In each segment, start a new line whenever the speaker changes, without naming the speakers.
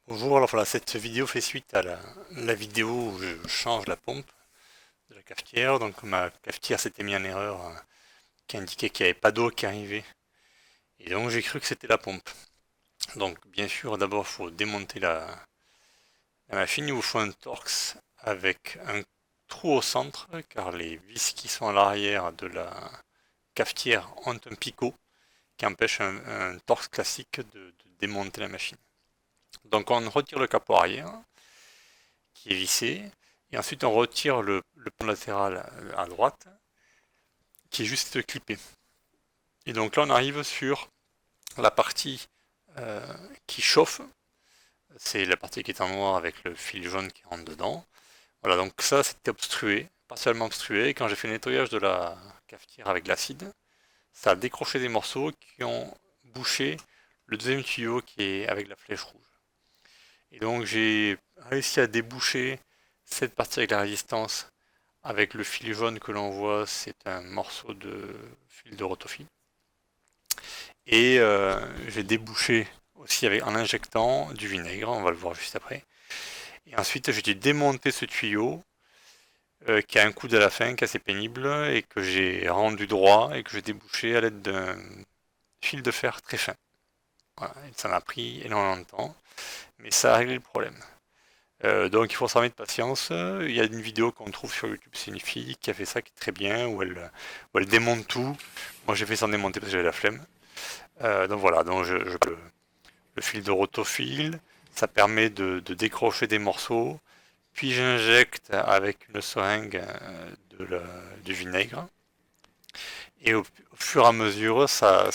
Bonjour, alors voilà, cette vidéo fait suite à la vidéo où je change la pompe de la cafetière. Donc ma cafetière s'était mis en erreur qui indiquait qu'il n'y avait pas d'eau qui arrivait. Et donc j'ai cru que c'était la pompe. Donc bien sûr, d'abord il faut démonter la machine. Il vous faut un Torx avec un trou au centre, car les vis qui sont à l'arrière de la cafetière ont un picot qui empêche un Torx classique de démonter la machine. Donc on retire le capot arrière qui est vissé. Et ensuite, on retire le pont latéral à droite, qui est juste clippé. Et donc là, on arrive sur la partie euh, qui chauffe. C'est la partie qui est en noir avec le fil jaune qui rentre dedans. Voilà, donc ça, c'était obstrué, partiellement obstrué. Et quand j'ai fait le nettoyage de la cafetière avec l'acide, ça a décroché des morceaux qui ont bouché le deuxième tuyau qui est avec la flèche rouge. Et donc j'ai réussi à déboucher cette partie avec la résistance. Avec le fil jaune que l'on voit, c'est un morceau de fil de rotofil. Et j'ai débouché aussi en injectant du vinaigre, on va le voir juste après. Et ensuite, j'ai dû démonter ce tuyau qui a un coude à la fin, qui est assez pénible, et que j'ai rendu droit et que j'ai débouché à l'aide d'un fil de fer très fin. Voilà. Et ça m'a pris énormément de temps, mais ça a réglé le problème. Donc il faut s'en mettre patience. Il y a une vidéo qu'on trouve sur YouTube, c'est une fille qui a fait ça qui est très bien, où elle démonte tout. Moi j'ai fait sans démonter parce que j'avais la flemme. Donc voilà, donc le fil de rotofil, ça permet de décrocher des morceaux. Puis j'injecte avec une seringue du vinaigre. Et au fur et à mesure, ça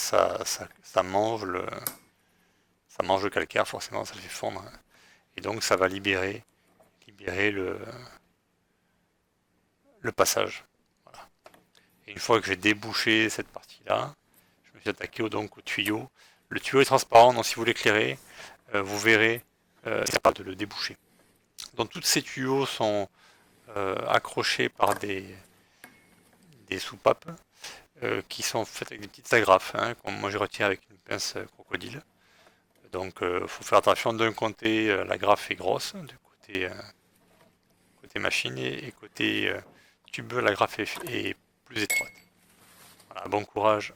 mange le calcaire, forcément, ça le fait fondre. Et donc ça va libérer le passage. Voilà. Et une fois que j'ai débouché cette partie-là, je me suis attaqué donc au tuyau. Le tuyau est transparent, donc si vous l'éclairez, vous verrez c'est capable de le déboucher. Donc tous ces tuyaux sont accrochés par des soupapes qui sont faites avec des petites agrafes, hein, comme moi j'ai retiré avec une pince crocodile. Donc il faut faire attention d'un côté, l'agrafe est grosse, côté machine, et côté tube, l'agrafe est plus étroite. Voilà, bon courage.